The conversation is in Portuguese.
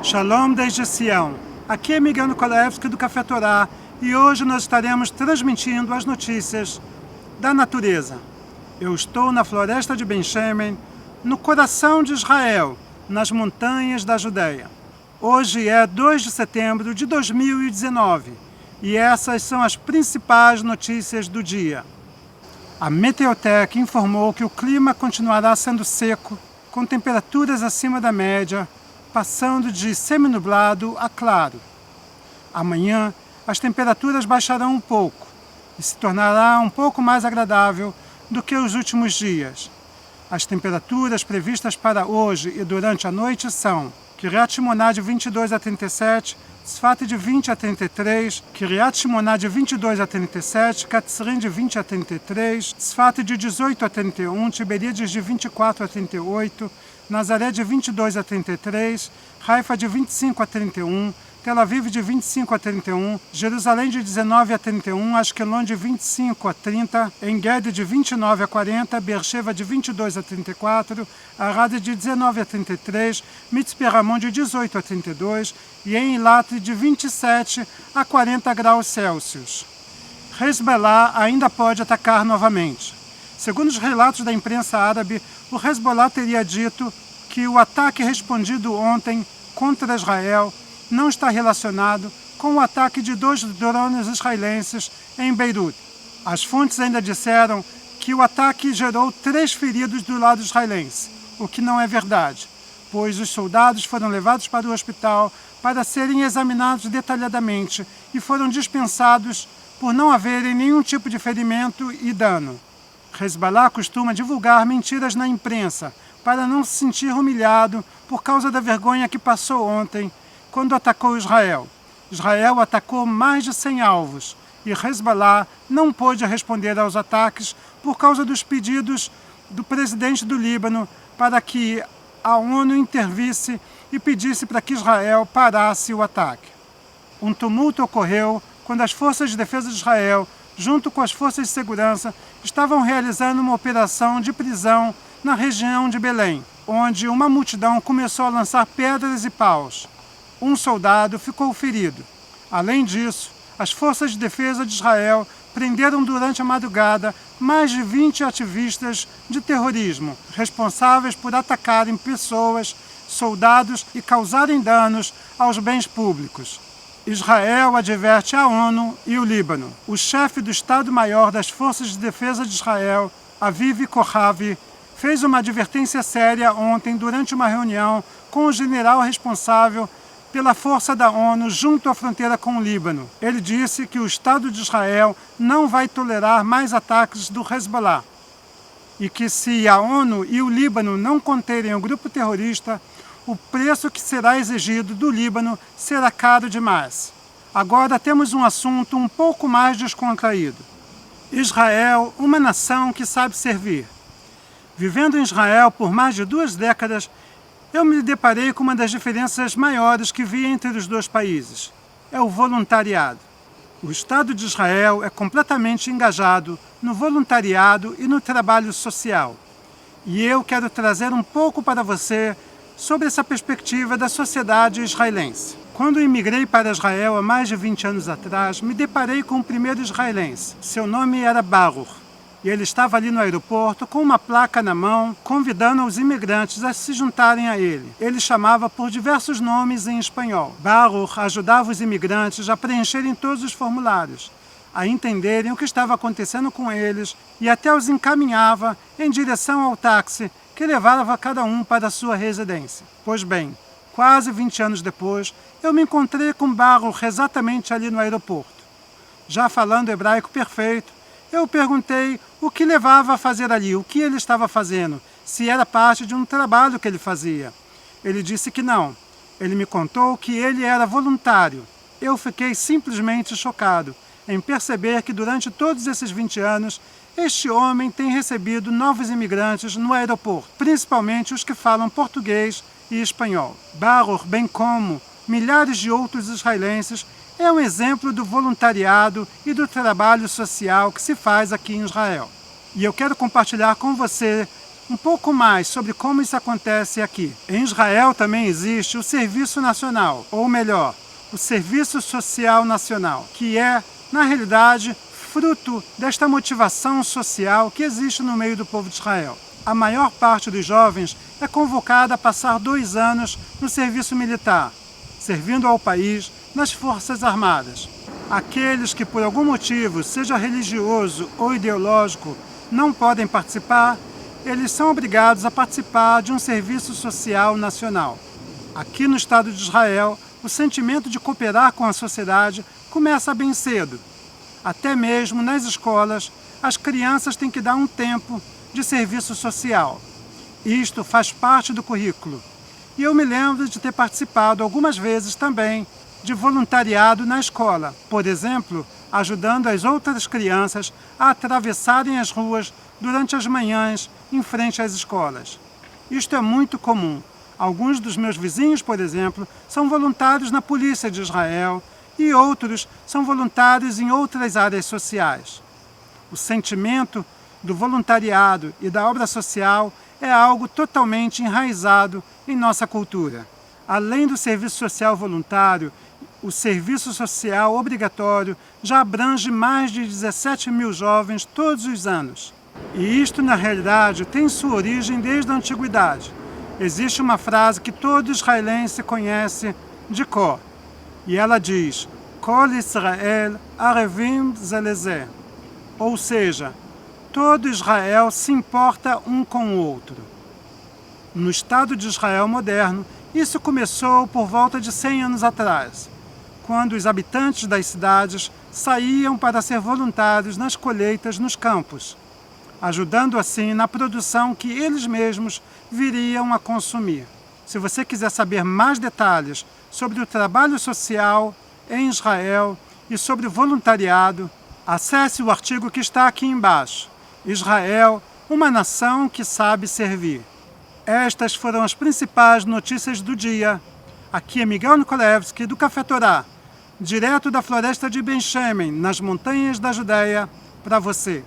Shalom desde Sião. Aqui é Miguel Nikolaevski do Café Torá e hoje nós estaremos transmitindo as notícias da natureza. Eu estou na floresta de Ben Shemen, no coração de Israel, nas montanhas da Judéia. Hoje é 2 de setembro de 2019 e essas são as principais notícias do dia. A Meteotech informou que o clima continuará sendo seco, com temperaturas acima da média, passando de seminublado a claro. Amanhã, as temperaturas baixarão um pouco e se tornará um pouco mais agradável do que os últimos dias. As temperaturas previstas para hoje e durante a noite são Kiryat Shimoná de 22 a 37, Tzfat de 20 a 33, Kiryat Shimoná de 22 a 37, Katzrin de 20 a 33, Tzfat de 18 a 31, Tiberíades de 24 a 38, Nazaré de 22 a 33, Haifa de 25 a 31, Tel Aviv de 25 a 31, Jerusalém de 19 a 31, Ashkelon de 25 a 30, En-Gedi de 29 a 40, Beersheva de 22 a 34, Arad de 19 a 33, Mitzpe Ramon de 18 a 32 e em Eilat de 27 a 40 graus Celsius. Hezbollah ainda pode atacar novamente. Segundo os relatos da imprensa árabe, o Hezbollah teria dito que o ataque respondido ontem contra Israel não está relacionado com o ataque de 2 drones israelenses em Beirute. As fontes ainda disseram que o ataque gerou 3 feridos do lado israelense, o que não é verdade, pois os soldados foram levados para o hospital para serem examinados detalhadamente e foram dispensados por não haverem nenhum tipo de ferimento e dano. Hezbollah costuma divulgar mentiras na imprensa para não se sentir humilhado por causa da vergonha que passou ontem quando atacou Israel. Israel atacou mais de 100 alvos e Hezbollah não pôde responder aos ataques por causa dos pedidos do presidente do Líbano para que a ONU intervisse e pedisse para que Israel parasse o ataque. Um tumulto ocorreu quando as forças de defesa de Israel, junto com as forças de segurança, estavam realizando uma operação de prisão na região de Belém, onde uma multidão começou a lançar pedras e paus. Um soldado ficou ferido. Além disso, as forças de defesa de Israel prenderam durante a madrugada mais de 20 ativistas de terrorismo, responsáveis por atacarem pessoas, soldados e causarem danos aos bens públicos. Israel adverte a ONU e o Líbano. O chefe do Estado-Maior das Forças de Defesa de Israel, Aviv Kohavi, fez uma advertência séria ontem durante uma reunião com o general responsável pela força da ONU junto à fronteira com o Líbano. Ele disse que o Estado de Israel não vai tolerar mais ataques do Hezbollah e que se a ONU e o Líbano não conterem o grupo terrorista, o preço que será exigido do Líbano será caro demais. Agora temos um assunto um pouco mais descontraído. Israel, uma nação que sabe servir. Vivendo em Israel por mais de 2 décadas, eu me deparei com uma das diferenças maiores que vi entre os dois países. É o voluntariado. O Estado de Israel é completamente engajado no voluntariado e no trabalho social. E eu quero trazer um pouco para você sobre essa perspectiva da sociedade israelense. Quando imigrei para Israel há mais de 20 anos atrás, me deparei com o primeiro israelense. Seu nome era Baruch. E ele estava ali no aeroporto com uma placa na mão, convidando os imigrantes a se juntarem a ele. Ele chamava por diversos nomes em espanhol. Baruch ajudava os imigrantes a preencherem todos os formulários, a entenderem o que estava acontecendo com eles e até os encaminhava em direção ao táxi que levava cada um para a sua residência. Pois bem, quase 20 anos depois, eu me encontrei com Baruch exatamente ali no aeroporto. Já falando hebraico perfeito, eu perguntei o que levava a fazer ali, o que ele estava fazendo, se era parte de um trabalho que ele fazia. Ele disse que não. Ele me contou que ele era voluntário. Eu fiquei simplesmente chocado em perceber que durante todos esses 20 anos, este homem tem recebido novos imigrantes no aeroporto, principalmente os que falam português e espanhol. Baruch, bem como milhares de outros israelenses, é um exemplo do voluntariado e do trabalho social que se faz aqui em Israel. E eu quero compartilhar com você um pouco mais sobre como isso acontece aqui. Em Israel também existe o Serviço Nacional, ou melhor, o Serviço Social Nacional, que é, na realidade, fruto desta motivação social que existe no meio do povo de Israel. A maior parte dos jovens é convocada a passar 2 anos no serviço militar, servindo ao país nas Forças Armadas. Aqueles que, por algum motivo, seja religioso ou ideológico, não podem participar, eles são obrigados a participar de um serviço social nacional. Aqui no Estado de Israel, o sentimento de cooperar com a sociedade começa bem cedo. Até mesmo nas escolas, as crianças têm que dar um tempo de serviço social. Isto faz parte do currículo. E eu me lembro de ter participado algumas vezes também de voluntariado na escola, por exemplo, ajudando as outras crianças a atravessarem as ruas durante as manhãs em frente às escolas. Isto é muito comum. Alguns dos meus vizinhos, por exemplo, são voluntários na Polícia de Israel e outros são voluntários em outras áreas sociais. O sentimento do voluntariado e da obra social é algo totalmente enraizado em nossa cultura. Além do serviço social voluntário, o serviço social obrigatório já abrange mais de 17 mil jovens todos os anos. E isto, na realidade, tem sua origem desde a antiguidade. Existe uma frase que todo israelense conhece de cor, e ela diz: Kol Israel arevim ze leze. Ou seja, todo Israel se importa um com o outro. No Estado de Israel moderno, isso começou por volta de 100 anos atrás, quando os habitantes das cidades saíam para ser voluntários nas colheitas nos campos, ajudando assim na produção que eles mesmos viriam a consumir. Se você quiser saber mais detalhes sobre o trabalho social em Israel e sobre o voluntariado, acesse o artigo que está aqui embaixo. Israel, uma nação que sabe servir. Estas foram as principais notícias do dia. Aqui é Miguel Nikolevski, do Café Torá, direto da floresta de Ben Shemen, nas montanhas da Judéia, para você.